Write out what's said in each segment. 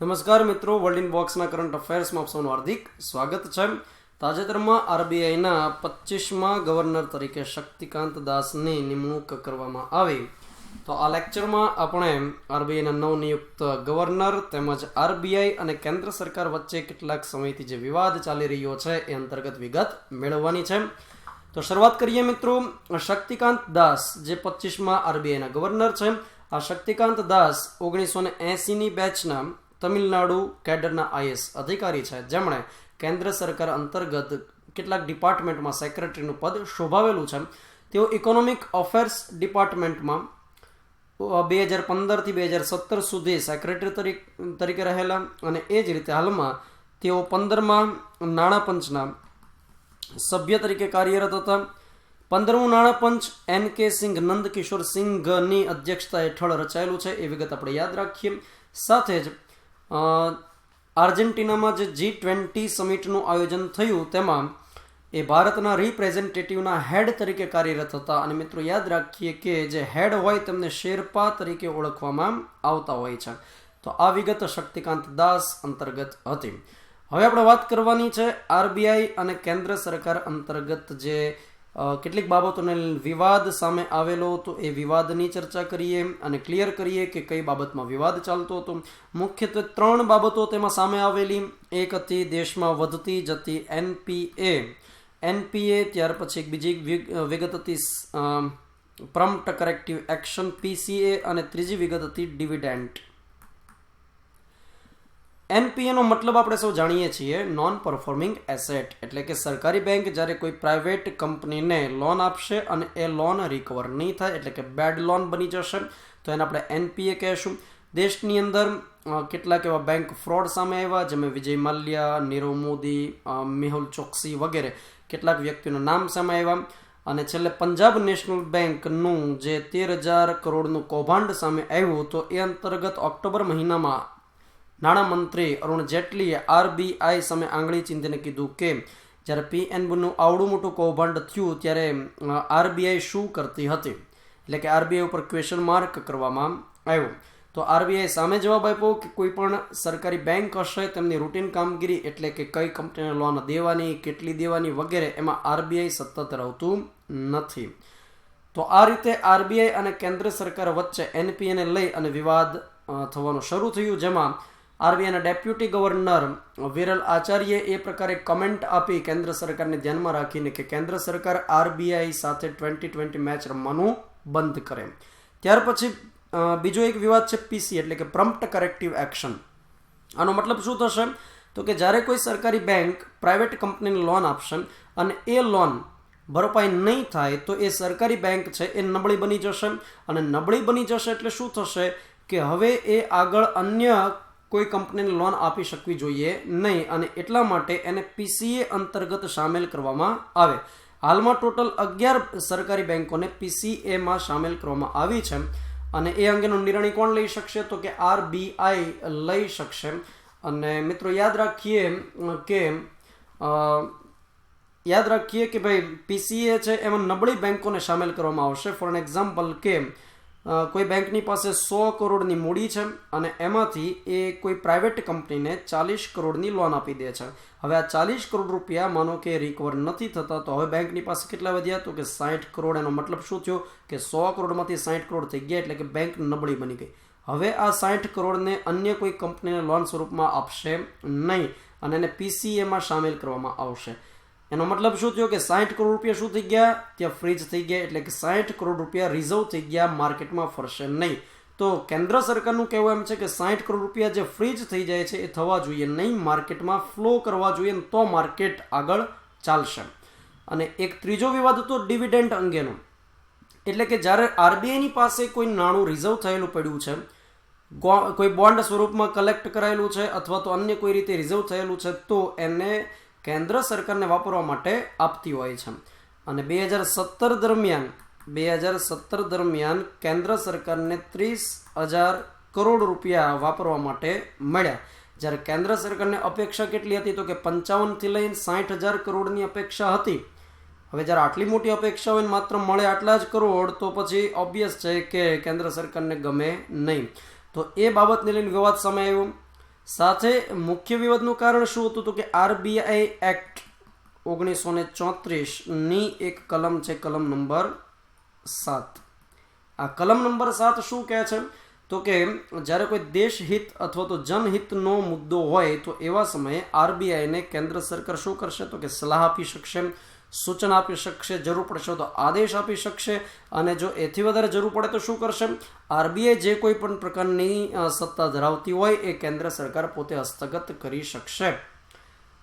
નમસ્કાર મિત્રો, world in બોક્સના current અફેર્સમાં આપ સૌનું હાર્દિક સ્વાગત છે. તાજેતરમાં આરબીઆઈના 25મા ગવર્નર તરીકે શક્તિકાંત દાસની નિમણૂક કરવામાં આવી. તો આ લેક્ચરમાં આપણે આરબીઆઈના નવનિયુક્ત ગવર્નર તેમજ આરબીઆઈ અને કેન્દ્ર સરકાર વચ્ચે કેટલાક સમયથી જે વિવાદ ચાલી રહ્યો છે એ અંતર્ગત વિગત મેળવવાની છે. તો શરૂઆત કરીએ મિત્રો. શક્તિકાંત દાસ જે 25મા આરબીઆઈના ગવર્નર છે. આ શક્તિકાંત દાસ 1980ની બેચના તમિલનાડુ કેડરના આઈએસ અધિકારી છે, જેમણે કેન્દ્ર સરકાર અંતર્ગત કેટલાક ડિપાર્ટમેન્ટમાં સેક્રેટરીનું પદ શોભાવેલું છે. તેઓ ઇકોનોમિક અફેર્સ ડિપાર્ટમેન્ટમાં 2015થી 2017 સુધી સેક્રેટરી તરીકે રહેલા અને એ જ રીતે હાલમાં તેઓ 15મા નાણાં પંચના સભ્ય તરીકે કાર્યરત હતા. 15મું નાણાં પંચ NK સિંઘ નંદકિશોર સિંઘની અધ્યક્ષતા હેઠળ રચાયેલું છે, એ વિગત આપણે યાદ રાખીએ. સાથે જ આર્જેન્ટિનામાં જે G20 સમિટનું આયોજન થયું તેમાં એ ભારતના રિપ્રેઝેન્ટેટિવના હેડ તરીકે કાર્યરત હતા. અને મિત્રો યાદ રાખીએ કે જે હેડ હોય તેમને શેરપા તરીકે ઓળખવામાં આવતા હોય છે. તો આ વિગત શક્તિકાંત દાસ અંતર્ગત હતી. હવે આપણે વાત કરવાની છે આરબીઆઈ અને કેન્દ્ર સરકાર અંતર્ગત જે કેટલીક બાબતોને વિવાદ સામે આવેલો, તો એ વિવાદની ચર્ચા કરીએ અને ક્લિયર કરીએ કે કઈ બાબતમાં વિવાદ ચાલતો હતો. મુખ્યત્વે 3 બાબતો તેમાં સામે આવેલી. એક હતી દેશમાં વધતી જતી NPA, ત્યાર પછી એક બીજી વિગત હતી પ્રોમ્પ્ટ કરેક્ટિવ એક્શન PCA, અને ત્રીજી વિગત હતી ડિવિડેન્ડ. NPA નો મતલબ આપણે સૌ જાણીએ છીએ, નોન પરફોર્મિંગ એસેટ, એટલે કે સરકારી બેંક જ્યારે કોઈ પ્રાઇવેટ કંપનીને લોન આપશે અને એ લોન રિકવર નહીં થાય, એટલે કે બેડ લોન બની જશે, તો એને આપણે NPA કહેશું. દેશની અંદર કેટલાક એવા બેંક ફ્રોડ સામે આવ્યા, જેમાં વિજય માલ્યા, નીરવ મોદી, મેહુલ ચોકસી વગેરે કેટલાક વ્યક્તિઓના નામ સામે આવ્યા. અને છેલ્લે પંજાબ નેશનલ બેંકનું જે 13,000 કરોડનું કૌભાંડ સામે આવ્યું, તો એ અંતર્ગત ઓક્ટોબર મહિનામાં નાણામંત્રી અરુણ જેટલીએ આરબીઆઈ સામે આંગળી ચીંધીને કીધું કે જ્યારે PNBનું આવડું મોટું કૌભાંડ થયું ત્યારે આરબીઆઈ શું કરતી હતી, એટલે કે આરબીઆઈ ઉપર ક્વેશ્ચન માર્ક કરવામાં આવ્યો. તો આરબીઆઈ સામે જવાબ આપ્યો કે કોઈ પણ સરકારી બેંક હશે તેમની રૂટીન કામગીરી, એટલે કે કઈ કંપનીને લોન દેવાની, કેટલી દેવાની વગેરે, એમાં આરબીઆઈ સતત રહેતું નથી. તો આ રીતે આરબીઆઈ અને કેન્દ્ર સરકાર વચ્ચે NPAને લઈ અને વિવાદ થવાનું શરૂ થયું, જેમાં આરબીઆઈના ડેપ્યુટી ગવર્નર વિરલ આચાર્યે એ પ્રકારે કમેન્ટ આપી કેન્દ્ર સરકારને ધ્યાનમાં રાખીને કે કેન્દ્ર સરકાર આરબીઆઈ સાથે 2020 મેચ રમવાનું બંધ કરે. ત્યાર પછી બીજો એક વિવાદ છે PC, એટલે કે પ્રોમ્પ્ટ કરેક્ટિવ એક્શન. આનો મતલબ શું થશે, તો કે જ્યારે કોઈ સરકારી બેંક પ્રાઇવેટ કંપનીને લોન આપશે અને એ લોન ભરપાઈ નહીં થાય, તો એ સરકારી બેંક છે એ નબળી બની જશે. અને નબળી બની જશે એટલે શું થશે કે હવે એ આગળ અન્ય કોઈ કંપનીને લોન આપી શકવી જોઈએ નહીં, અને એટલા માટે એને PCA અંતર્ગત સામેલ કરવામાં આવે. હાલમાં ટોટલ 11 સરકારી બેંકોને PCAમાં સામેલ કરવામાં આવી છે. અને એ અંગેનો નિર્ણય કોણ લઈ શકશે, તો કે આરબીઆઈ લઈ શકશે. અને મિત્રો યાદ રાખીએ કે ભાઈ PCA છે એમાં નબળી બેંકોને સામેલ કરવામાં આવશે. ફોર એન એક્ઝામ્પલ કે કોઈ બેંકની પાસે 100 કરોડની મૂડી છે અને એમાંથી એ કોઈ પ્રાઇવેટ કંપનીને 40 કરોડની લોન આપી દે છે. હવે આ 40 કરોડ રૂપિયા માનો કે રિકવર નથી થતા, તો હવે બેંકની પાસે કેટલા વધ્યા, તો કે 60 કરોડ. એનો મતલબ શું થયો કે 100 કરોડમાંથી 60 કરોડ થઈ ગયા, એટલે કે બેંક નબળી બની ગઈ. હવે આ 60 કરોડને અન્ય કોઈ કંપનીને લોન સ્વરૂપમાં આપશે નહીં અને એને PCAમાં સામેલ કરવામાં આવશે. એનો મતલબ શું થયો કે 60 કરોડ રૂપિયા શું થઈ ગયા, ત્યાં ફ્રીઝ થઈ ગયા, એટલે કે 60 કરોડ રૂપિયા રિઝર્વ થઈ ગયા, માર્કેટમાં ફરશે નહીં. તો કેન્દ્ર સરકારનું કહેવું એમ છે કે 60 કરોડ રૂપિયા જે ફ્રીઝ થઈ જાય છે એ થવા જોઈએ નહીં, માર્કેટમાં ફ્લો કરવા જોઈએ, તો માર્કેટ આગળ ચાલશે. અને એક ત્રીજો વિવાદ હતો ડિવિડેન્ડ અંગેનો, એટલે કે જ્યારે આરબીઆઈની પાસે કોઈ નાણું રિઝર્વ થયેલું પડ્યું છે, કોઈ બોન્ડ સ્વરૂપમાં કલેક્ટ કરાયેલું છે અથવા તો અન્ય કોઈ રીતે રિઝર્વ થયેલું છે, તો એને કેન્દ્ર સરકારને વાપરવા માટે આપતી હોય છે. અને 2017 દરમિયાન કેન્દ્ર સરકારને 30,000 કરોડ રૂપિયા વાપરવા માટે મળ્યા. જ્યારે કેન્દ્ર સરકારને અપેક્ષા કેટલી હતી, તો કે 55 થી લઈને 60,000 કરોડની અપેક્ષા હતી. હવે જ્યારે આટલી મોટી અપેક્ષા હોય માત્ર મળે આટલા જ કરોડ, તો પછી ઓબ્વિયસ છે કે કેન્દ્ર સરકારને ગમે નહીં. તો એ બાબતને લઈને વિવાદ સામે આવ્યો. સાથે મુખ્ય વિવાદનું કારણ શું હતું તો કે આરબીઆઈ એક્ટ 1934 ની એક કલમ છે, કલમ નંબર 7. આ કલમ નંબર 7 શું કહે છે તો કે જ્યારે કોઈ દેશહિત અથવા તો જનહિતનો મુદ્દો હોય તો એવા સમયે આરબીઆઈને કેન્દ્ર સરકાર શું કરશે તો કે સલાહ આપી શકશે, સૂચન આપી શકશે, જરૂર પડશે તો આદેશ આપી શકશે, અને જો એથી વધારે જરૂર પડે તો શું કરશે, આરબીઆઈ જે કોઈ પણ પ્રકારની સત્તા ધરાવતી હોય એ કેન્દ્ર સરકાર પોતે હસ્તગત કરી શકશે.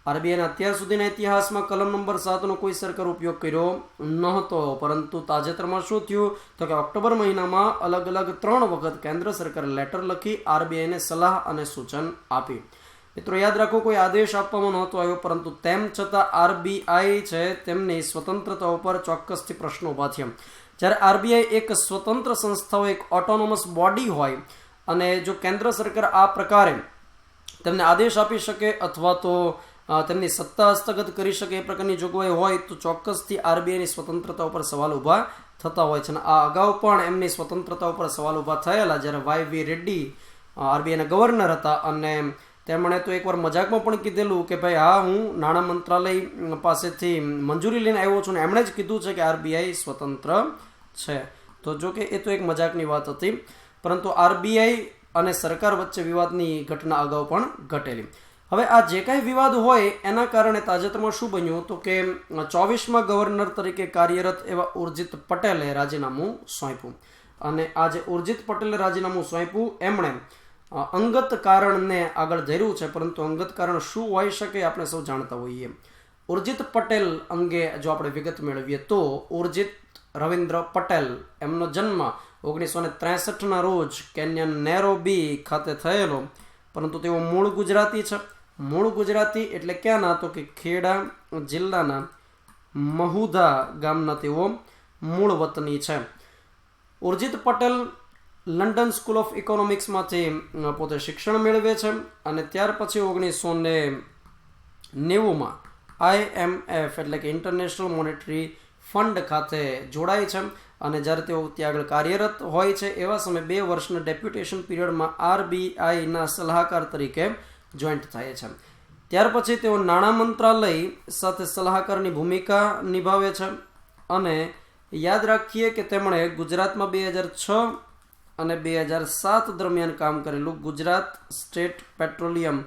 આરબીઆઈના અત્યાર સુધીના ઇતિહાસમાં કલમ નંબર 7નો કોઈ સરકાર ઉપયોગ કર્યો નહોતો, પરંતુ તાજેતરમાં શું થયું તો કે ઓક્ટોબર મહિનામાં અલગ અલગ 3 વખત કેન્દ્ર સરકારે લેટર લખી આરબીઆઈને સલાહ અને સૂચન આપી. મિત્રો યાદ રાખો, કોઈ આદેશ આપવામાં નહોતો આવ્યો, પરંતુ તેમ છતાં આરબીઆઈ છે તેમની સ્વતંત્રતા ઉપર ચોક્કસથી પ્રશ્નો ઊભા થયા. જ્યારે આરબીઆઈ એક સ્વતંત્ર સંસ્થા હોય, એક ઓટોનોમસ બોડી હોય, અને જો કેન્દ્ર સરકાર આ પ્રકારે તેમને આદેશ આપી શકે અથવા તો તેમની સત્તા હસ્તગત કરી શકે એ પ્રકારની જોગવાઈ હોય તો ચોક્કસથી આરબીઆઈની સ્વતંત્રતા ઉપર સવાલ ઊભા થતા હોય છે. અને આ અગાઉ પણ એમની સ્વતંત્રતા ઉપર સવાલ ઊભા થયેલા જ્યારે વાય.વી. રેડ્ડી આરબીઆઈના ગવર્નર હતા, અને તેમણે તો એકવાર મજાકમાં પણ કીધેલું કે ભાઈ હા, હું નાણાં મંત્રાલય પાસેથી મંજૂરી લઈને આવ્યો છું, અને એમણે જ કીધું છે કે આરબીઆઈ સ્વતંત્ર છે. તો જો કે એ તો એક મજાકની વાત હતી, પરંતુ આરબીઆઈ અને સરકાર વચ્ચે વિવાદની ઘટના અગાઉ પણ ઘટેલી. હવે આ જે કાંઈ વિવાદ હોય એના કારણે તાજેતરમાં શું બન્યું તો કે 24માં ગવર્નર તરીકે કાર્યરત એવા ઉર્જિત પટેલે રાજીનામું સોંપ્યું. અને આ જે ઉર્જિત પટેલે રાજીનામું સોંપ્યું એમણે અંગત કારણને આગળ ધર્યું છે, પરંતુ અંગત કારણ શું હોઈ શકે આપણે સૌ જાણતા હોઈએ. ઉર્જિત પટેલ અંગે જો આપણે વિગત મેળવીએ તો ઉર્જિત રવિન્દ્ર પટેલ એમનો જન્મ 1963ના રોજ કેન્યાના નેરોબી ખાતે થયેલો, પરંતુ તેઓ મૂળ ગુજરાતી છે. મૂળ ગુજરાતી એટલે ક્યાંના તો કે ખેડા જિલ્લાના મહુધા ગામના તેઓ મૂળ વતની છે. Urjit Patel London school of ઇકોનોમિક્સમાંથી પોતે શિક્ષણ મેળવે છે, અને ત્યાર પછી 1990માં IMF એટલે કે ઇન્ટરનેશનલ મોનેટરી ફંડ ખાતે જોડાય છે. અને જ્યારે તેઓ ત્યાં આગળ કાર્યરત હોય છે એવા સમયે 2 વર્ષના ડેપ્યુટેશન પીરિયડમાં આરબીઆઈના સલાહકાર તરીકે જોઈન્ટ થાય છે. ત્યાર પછી તેઓ નાણાં મંત્રાલય સાથે સલાહકારની ભૂમિકા નિભાવે છે. અને યાદ રાખીએ કે તેમણે ગુજરાતમાં 2006 અને 2007 દરમિયાન કામ કરેલું ગુજરાત સ્ટેટ પેટ્રોલિયમ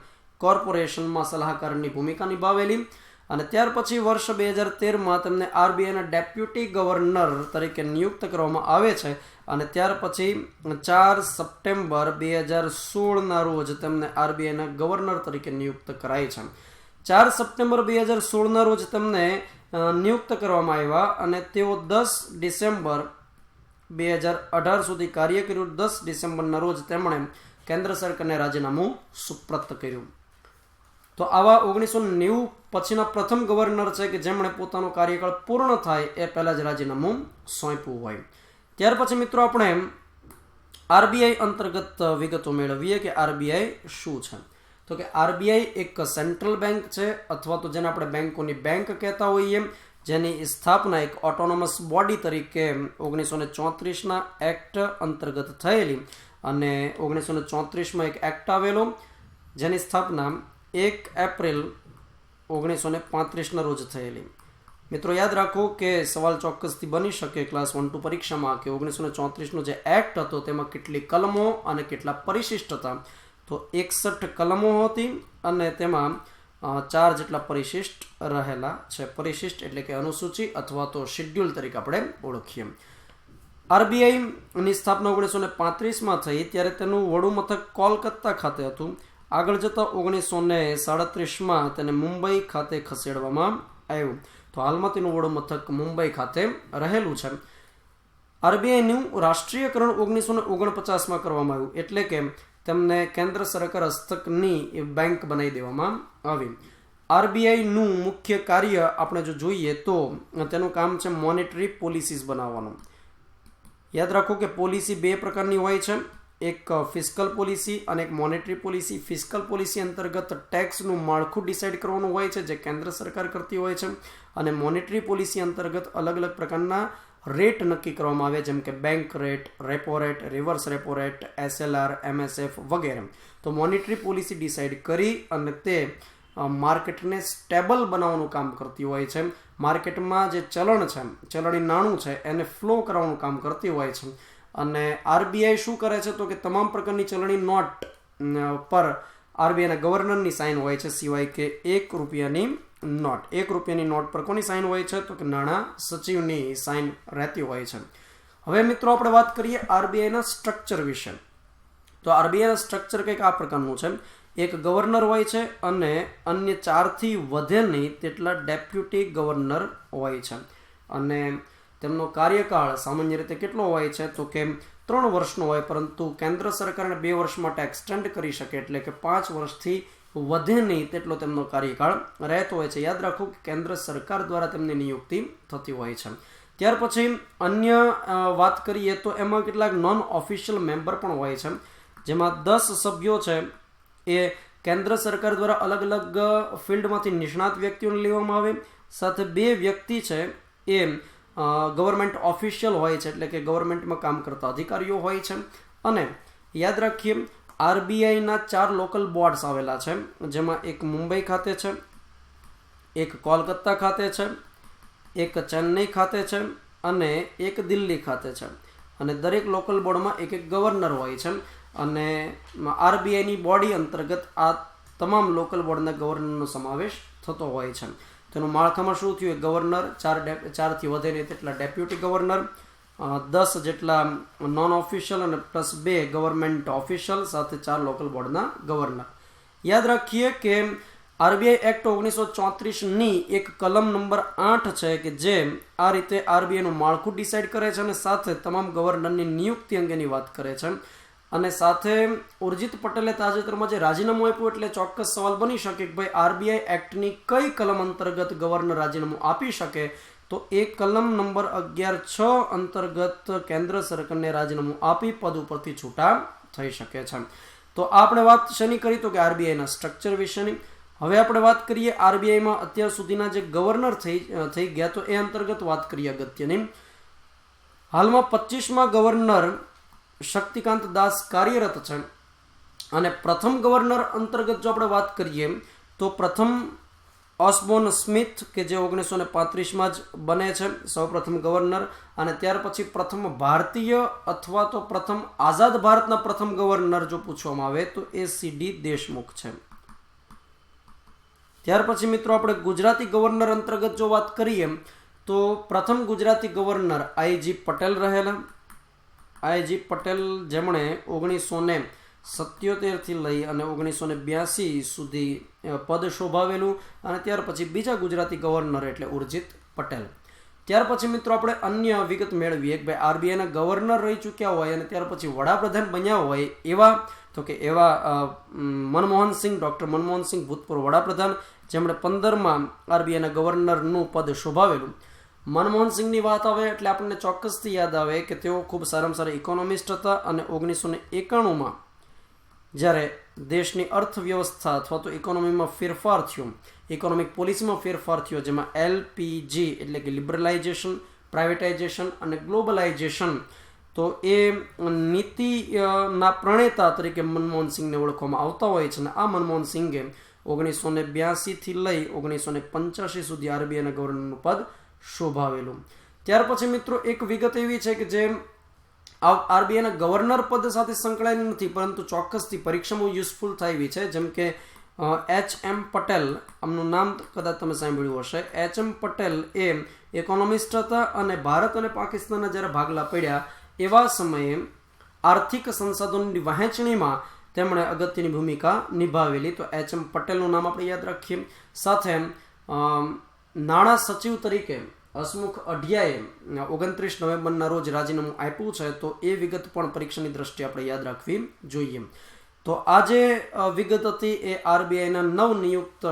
કોર્પોરેશનમાં સલાહકારની ભૂમિકા નિભાવેલી. અને ત્યાર પછી વર્ષ 2013માં તેમને આરબીઆઈના ડેપ્યુટી ગવર્નર તરીકે નિયુક્ત કરવામાં આવે છે. અને ત્યાર પછી 4 સપ્ટેમ્બર 2016ના રોજ તેમને આરબીઆઈના ગવર્નર તરીકે નિયુક્ત કરાય છે. 4 સપ્ટેમ્બર 2016ના રોજ તેમને નિયુક્ત કરવામાં આવ્યા, અને તેઓ 10 ડિસેમ્બર 2018 સુધી કાર્ય કર્યું. 10 ડિસેમ્બરના રોજ તેમણે કેન્દ્ર સરકારને રાજીનામું સુપ્રત કર્યું. તો આવા 1990 પછીના પ્રથમ ગવર્નર છે કે જેમણે પોતાનો કાર્યકાળ પૂર્ણ થાય એ પહેલા જ રાજીનામું સોંપ્યું હોય. ત્યાર પછી મિત્રો આપણે આરબીઆઈ અંતર્ગત વિગતો મેળવીએ કે આરબીઆઈ શું છે. તો કે આરબીઆઈ એક સેન્ટ્રલ બેંક છે, અથવા તો જેને આપણે બેંકોની બેંક કહેતા હોઈએ, જેની સ્થાપના એક ઓટોનોમસ બોડી તરીકે 1934ના એક્ટ અંતર્ગત થયેલી. અને 1934માં એક એક્ટ આવેલો જેની સ્થાપના 1 એપ્રિલ 1935ના રોજ થયેલી. મિત્રો યાદ રાખો કે સવાલ ચોક્કસથી બની શકે ક્લાસ 1-2 પરીક્ષામાં કે 1934નો જે એક્ટ હતો તેમાં કેટલી કલમો અને કેટલા પરિશિષ્ટ હતા. તો 61 કલમો હતી અને તેમાં 4 જેટલા પરિશિષ્ટ રહેલા છે. પરિશિષ્ટ એટલે કે અનુસૂચિ અથવા તો શેડ્યુલ તરીકે આપણે ઓળખીએ. આરબીઆઈની સ્થાપના 1935માં થઈ ત્યારે તેનું વડું મથક કોલકાતા ખાતે હતું. આગળ જતા 1937માં તેને મુંબઈ ખાતે ખસેડવામાં આવ્યું. તો હાલમાં તેનું વડું મથક મુંબઈ ખાતે રહેલું છે. આરબીઆઈનું રાષ્ટ્રીયકરણ 1949માં કરવામાં આવ્યું, એટલે કે તેમને કેન્દ્ર સરકાર હસ્તકની બેંક બનાવી દેવામાં આવી. આરબીઆઈનું મુખ્ય કાર્ય આપણે જો જોઈએ તો તેનું કામ છે મોનેટરી પોલિસીસ બનાવવાનું. યાદ રાખો કે પોલિસી 2 પ્રકારની હોય છે, એક ફિસ્કલ પોલિસી અને એક મોનેટરી પોલિસી. ફિસ્કલ પોલિસી અંતર્ગત ટેક્સનું માળખું ડિસાઇડ કરવાનું હોય છે જે કેન્દ્ર સરકાર કરતી હોય છે, અને મોનેટરી પોલિસી અંતર્ગત અલગ અલગ પ્રકારના રેટ નક્કી કરવામાં આવે, જેમ કે bank rate, repo rate, reverse repo rate, SLR, MSF વગેરે. તો મોનિટરી પોલિસી ડિસાઇડ કરી અને તે માર્કેટને સ્ટેબલ બનાવવાનું કામ કરતી હોય છે. માર્કેટમાં જે ચલણ છે, ચલણી નાણું છે, એને ફ્લો કરાવવાનું કામ કરતી હોય છે. અને RBI શું કરે છે તો કે તમામ પ્રકારની ચલણી નોટ પર RBIના ગવર્નરની સાઇન હોય છે, સિવાય કે ₹1ની નોટ પર કોની સાઇન હોય છે તો કે નાણાં સચિવની સાઇન રહેતી હોય છે. હવે મિત્રો આપણે વાત કરીએ RBIના સ્ટ્રક્ચર વિશે. તો RBIના સ્ટ્રક્ચર કંઈક આ પ્રકારનું છે. એક ગવર્નર હોય છે અને અન્ય 4થી વધે નહીં તેટલા ડેપ્યુટી ગવર્નર હોય છે. અને તેમનો કાર્યકાળ સામાન્ય રીતે કેટલો હોય છે તો કે 3 વર્ષનો હોય, પરંતુ કેન્દ્ર સરકારને 2 વર્ષ માટે એક્સટેન્ડ કરી શકે, એટલે કે 5 વર્ષથી વધે નહીં તેટલો તેમનો કાર્યકાળ રહેતો હોય છે. યાદ રાખો કે કેન્દ્ર સરકાર દ્વારા તેમની નિયુક્તિ થતી હોય છે. ત્યાર પછી અન્ય વાત કરીએ તો એમાં કેટલાક નોન ઓફિશિયલ મેમ્બર પણ હોય છે, જેમાં 10 સભ્યો છે એ કેન્દ્ર સરકાર દ્વારા અલગ અલગ ફિલ્ડમાંથી નિષ્ણાત વ્યક્તિઓને લેવામાં આવે. સાથે 2 વ્યક્તિ છે એ ગવર્મેન્ટ ઓફિશિયલ હોય છે, એટલે કે ગવર્મેન્ટમાં કામ કરતા અધિકારીઓ હોય છે. અને યાદ રાખીએ RBIના 4 લોકલ બોર્ડ્સ આવેલા છે, જેમાં એક મુંબઈ ખાતે છે, એક કોલકાતા ખાતે છે, એક ચેન્નઈ ખાતે છે અને એક દિલ્હી ખાતે છે. અને દરેક લોકલ બોર્ડમાં એક ગવર્નર હોય છે. અને RBIની બોડી અંતર્ગત આ તમામ લોકલ બોર્ડના ગવર્નરનો સમાવેશ થતો હોય છે. તેનું માળખામાં શું થયું? ગવર્નર, 4થી વધે નહીં તેટલા ડેપ્યુટી ગવર્નર, 10 જેટલા નોન ઓફિશિયલ અને +2 ગવર્મેન્ટ ઓફિશિયલ, સાથે 4 લોકલ બોર્ડના ગવર્નર. યાદ રાખીએ કે RBI એક્ટ 1934ની એક કલમ નંબર 8 છે કે જે આ રીતે RBIનું માળખું ડિસાઇડ કરે છે અને સાથે તમામ ગવર્નરની નિયુક્તિ અંગેની વાત કરે છે. અને સાથે ઉર્જિત પટેલે તાજેતરમાં જે રાજીનામું આપ્યું, એટલે ચોક્કસ સવાલ બની શકે કે ભાઈ RBI એક્ટની કઈ કલમ અંતર્ગત ગવર્નર રાજીનામું આપી શકે? તો એ કલમ નંબર 11(6) અંતર્ગત કેન્દ્ર સરકારને રાજીનામું આપી પદ ઉપરથી છૂટા થઈ શકે છે. તો આપણે વાત શેની કરી તો કે RBIના સ્ટ્રક્ચર વિશેની. હવે આપણે વાત કરીએ RBIમાં અત્યાર સુધીના જે ગવર્નર થઈ ગયા, તો એ અંતર્ગત વાત કરીએ અગત્યની. હાલમાં 25મા ગવર્નર શક્તિકાંત દાસ કાર્યરત છે. અને પ્રથમ ગવર્નર અંતર્ગત જો આપણે વાત કરીએ તો પ્રથમ ઓસ્બોર્ન સ્મિથ કે જે 1935માં જ બને છે સૌપ્રથમ ગવર્નર. અને ત્યાર પછી પ્રથમ ભારતીય અથવા તો પ્રથમ આઝાદ ભારતના પ્રથમ ગવર્નર જો પૂછવામાં આવે તો એ CD દેશમુખ છે. ત્યાર પછી મિત્રો આપણે ગુજરાતી ગવર્નર અંતર્ગત જો વાત કરીએ તો પ્રથમ ગુજરાતી ગવર્નર IG પટેલ રહેલા. IG પટેલ જેમણે 1977 થી લઈ અને 1982 સુધી પદ શોભાવેલું. અને ત્યાર પછી બીજા ગુજરાતી ગવર્નર એટલે ઉર્જિત પટેલ. ત્યાર પછી મિત્રો આપણે અન્ય વિગત મેળવીએ કે ભાઈ RBIના ગવર્નર રહી ચૂક્યા હોય અને ત્યાર પછી વડાપ્રધાન બન્યા હોય એવા મનમોહનસિંહ, ડૉક્ટર મનમોહનસિંહ ભૂતપૂર્વ વડાપ્રધાન, જેમણે 15માં RBIના ગવર્નરનું પદ શોભાવેલું. મનમોહનસિંહની વાત આવે એટલે આપણને ચોક્કસથી યાદ આવે કે તેઓ ખૂબ સારામાં સારા ઇકોનોમિસ્ટ હતા. અને 1991માં જ્યારે દેશની અર્થવ્યવસ્થા અથવા તો ઇકોનોમીમાં ફેરફાર થયો, ઇકોનોમિક પોલિસીમાં ફેરફાર થયો, જેમાં LPG એટલે કે લિબરલાઇઝેશન, પ્રાઇવેટાઇઝેશન અને ગ્લોબલાઇઝેશન, તો એ નીતિના પ્રણેતા તરીકે મનમોહનસિંહને ઓળખવામાં આવતા હોય છે. અને આ મનમોહનસિંહે 1982 થી લઈ 1985 સુધી RBIના ગવર્નરનું પદ શોભાવેલું. ત્યાર પછી મિત્રો એક વિગત એવી છે કે જે RBIના ગવર્નર પદ સાથે સંકળાયેલી નથી, પરંતુ ચોક્કસથી પરીક્ષામાં યુઝફુલ થાય એવી છે. જેમ કે HM પટેલ, આમનું નામ કદાચ તમે સાંભળ્યું હશે. HM પટેલ એ ઇકોનોમિસ્ટ હતા અને ભારત અને પાકિસ્તાનના જ્યારે ભાગલા પડ્યા એવા સમયે આર્થિક સંસાધનોની વહેંચણીમાં તેમણે અગત્યની ભૂમિકા નિભાવેલી. તો HM પટેલનું નામ આપણે યાદ રાખીએ. સાથે નાણાં સચિવ તરીકે હસમુખ અઢિયાએ 29 નવેમ્બરના રોજ રાજીનામું આપ્યું છે. તો એ વિગત પણ પરીક્ષાની દ્રષ્ટિએ આપણે યાદ રાખવી જોઈએ. તો આ જે વિગત હતી એ RBIના નવનિયુક્ત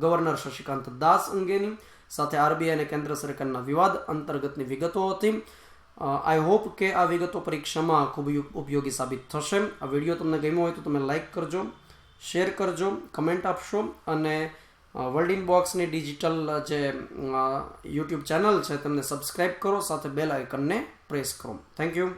ગવર્નર શશિકાંત દાસ અંગેની, સાથે RBI અને કેન્દ્ર સરકારના વિવાદ અંતર્ગતની વિગતો હતી. આઈ હોપ કે આ વિગતો પરીક્ષામાં ખૂબ ઉપયોગી સાબિત થશે. આ વિડીયો તમને ગમ્યો હોય તો તમે લાઈક કરજો, શેર કરજો, કમેન્ટ આપશો અને વર્લ્ડ ઇનબોક્સની ડિજિટલ જે યુટ્યુબ ચેનલ છે તેમને સબસ્ક્રાઈબ કરો, સાથે બેલ આઇકનને પ્રેસ કરો. Thank you.